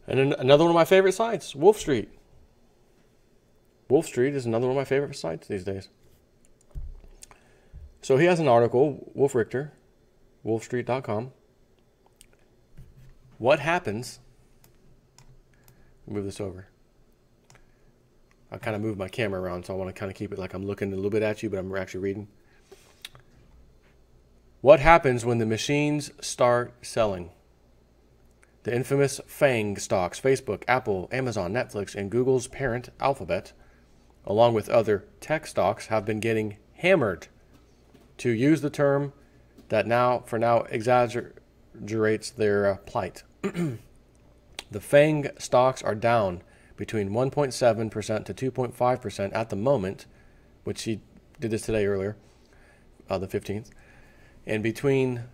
And another one of my favorite sites, Wallstreet. Wallstreet is another one of my favorite sites these days. So he has an article, Wolf Richter, Wallstreet.com. What happens? Move this over. I kind of moved my camera around, so I want to kind of keep it like I'm looking a little bit at you, but I'm actually reading. What happens when the machines start selling? The infamous FANG stocks, Facebook, Apple, Amazon, Netflix, and Google's parent, Alphabet, along with other tech stocks, have been getting hammered, to use the term that for now exaggerates their plight. The FANG stocks are down between 1.7% to 2.5% at the moment, which he did this today earlier, the 15th, and between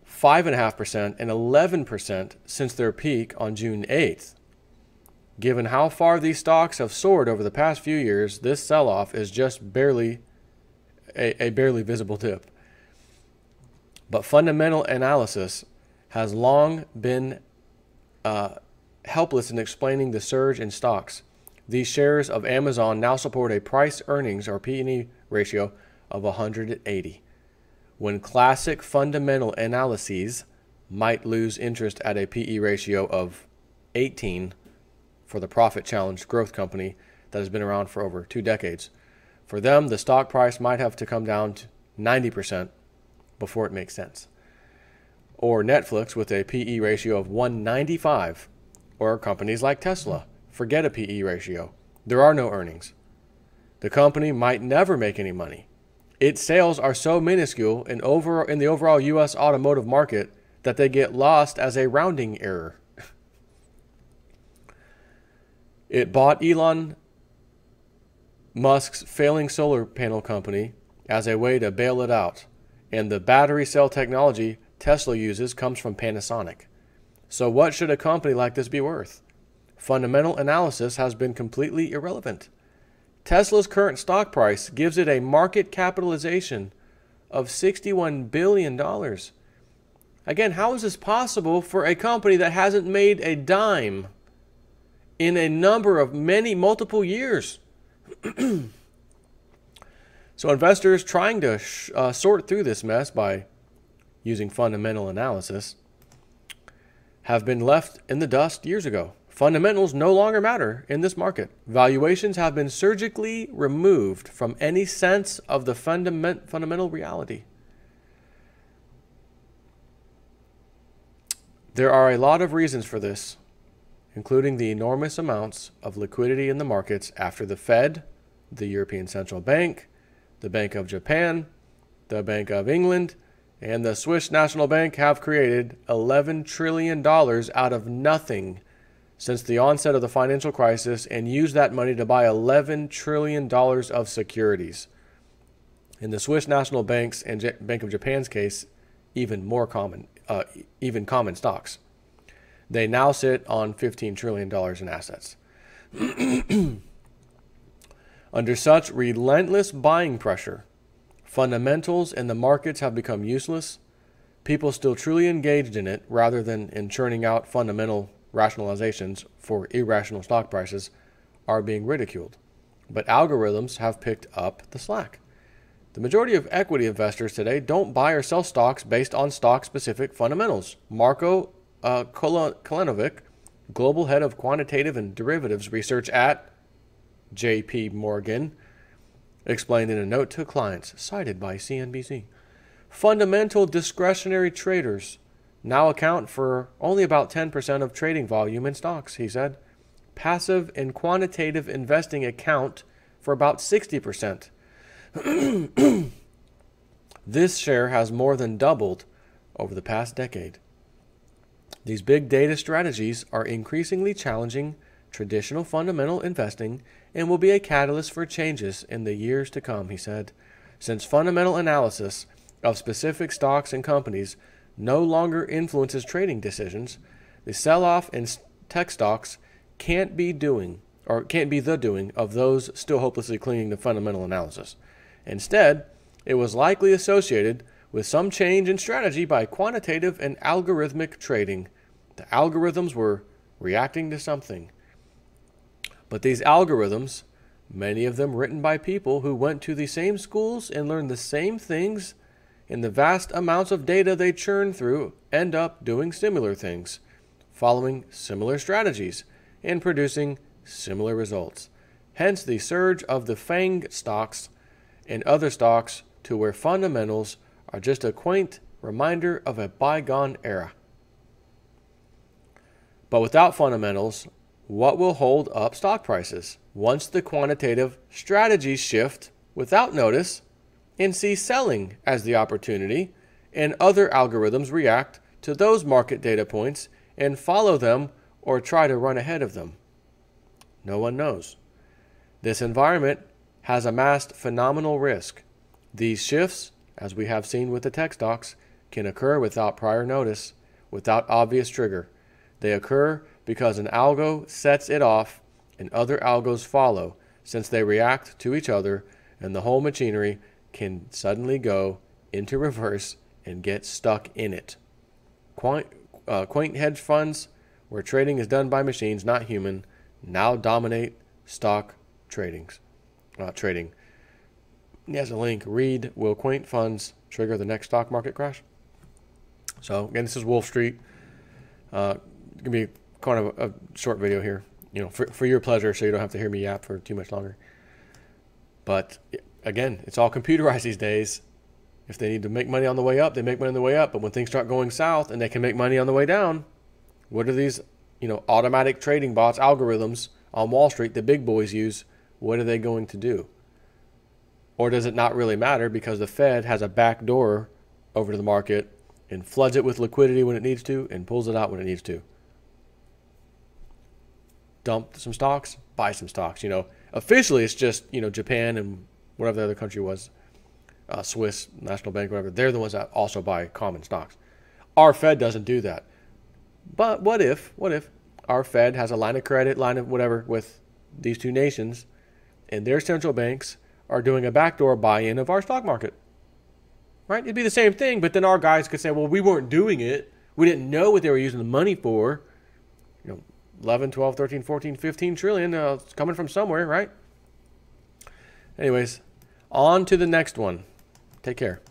5.5% and 11% since their peak on June 8th. Given how far these stocks have soared over the past few years, this sell-off is just barely a barely visible dip. But fundamental analysis has long been helpless in explaining the surge in stocks. These shares of Amazon now support a price-earnings or P/E ratio of 180, when classic fundamental analyses might lose interest at a P/E ratio of 18 for the profit-challenged growth company that has been around for over 2 decades. For them, the stock price might have to come down to 90% before it makes sense. Or Netflix with a P/E ratio of 195, or companies like Tesla. Forget a P/E ratio. There are no earnings. The company might never make any money. Its sales are so minuscule in the overall U.S. automotive market that they get lost as a rounding error. It bought Elon Musk's failing solar panel company as a way to bail it out, and the battery cell technology Tesla uses comes from Panasonic. So what should a company like this be worth? Fundamental analysis has been completely irrelevant. Tesla's current stock price gives it a market capitalization of $61 billion. Again, how is this possible for a company that hasn't made a dime in a number of multiple years? So investors trying to sort through this mess by using fundamental analysis have been left in the dust years ago. Fundamentals no longer matter in this market. Valuations have been surgically removed from any sense of the fundamental reality. There are a lot of reasons for this, including the enormous amounts of liquidity in the markets after the Fed, the European Central Bank, the Bank of Japan, the Bank of England, and the Swiss National Bank have created $11 trillion out of nothing since the onset of the financial crisis and used that money to buy $11 trillion of securities. In the Swiss National Bank's and Bank of Japan's case, even common stocks. They now sit on $15 trillion in assets. Under such relentless buying pressure, fundamentals in the markets have become useless. People still truly engaged in it rather than in churning out fundamental rationalizations for irrational stock prices are being ridiculed. But algorithms have picked up the slack. The majority of equity investors today don't buy or sell stocks based on stock-specific fundamentals. Marco Kolenovic, global head of quantitative and derivatives research at J.P. Morgan, explained in a note to clients cited by CNBC. Fundamental discretionary traders now account for only about 10% of trading volume in stocks, he said. Passive and quantitative investing account for about 60%. This share has more than doubled over the past decade. These big data strategies are increasingly challenging traditional fundamental investing and will be a catalyst for changes in the years to come, he said. Since fundamental analysis of specific stocks and companies no longer influences trading decisions, the sell-off in tech stocks can't be the doing of those still hopelessly clinging to fundamental analysis. Instead, it was likely associated with some change in strategy by quantitative and algorithmic trading. The algorithms were reacting to something. But these algorithms, many of them written by people who went to the same schools and learned the same things, in the vast amounts of data they churn through, end up doing similar things, following similar strategies, and producing similar results. Hence the surge of the FANG stocks and other stocks to where fundamentals are just a quaint reminder of a bygone era. But without fundamentals, what will hold up stock prices? Once the quantitative strategies shift without notice and see selling as the opportunity, and other algorithms react to those market data points and follow them or try to run ahead of them. No one knows. This environment has amassed phenomenal risk. These shifts, as we have seen with the tech stocks, can occur without prior notice, without obvious trigger. They occur because an algo sets it off and other algos follow, since they react to each other, and the whole machinery can suddenly go into reverse and get stuck in it. Quaint hedge funds, where trading is done by machines, not human, now dominate stock trading. He has a link. Read, will quaint funds trigger the next stock market crash? So again, this is Wallstreet. It's gonna be kind of a short video here, for your pleasure, so you don't have to hear me yap for too much longer. But again, it's all computerized these days. If they need to make money on the way up, they make money on the way up. But when things start going south and they can make money on the way down, what do these, automatic trading bots, algorithms on Wall Street, the big boys use? What are they going to do? Or does it not really matter because the Fed has a back door over to the market and floods it with liquidity when it needs to and pulls it out when it needs to? Dump some stocks, buy some stocks. Officially it's just, Japan and whatever the other country was, Swiss National Bank, whatever. They're the ones that also buy common stocks. Our Fed doesn't do that. But what if our Fed has a line of credit, line of whatever with these two nations, and their central banks are doing a backdoor buy-in of our stock market? Right? It'd be the same thing, but then our guys could say, well, we weren't doing it. We didn't know what they were using the money for. 11, 12, 13, 14, 15 trillion. It's coming from somewhere, right? Anyways, on to the next one. Take care.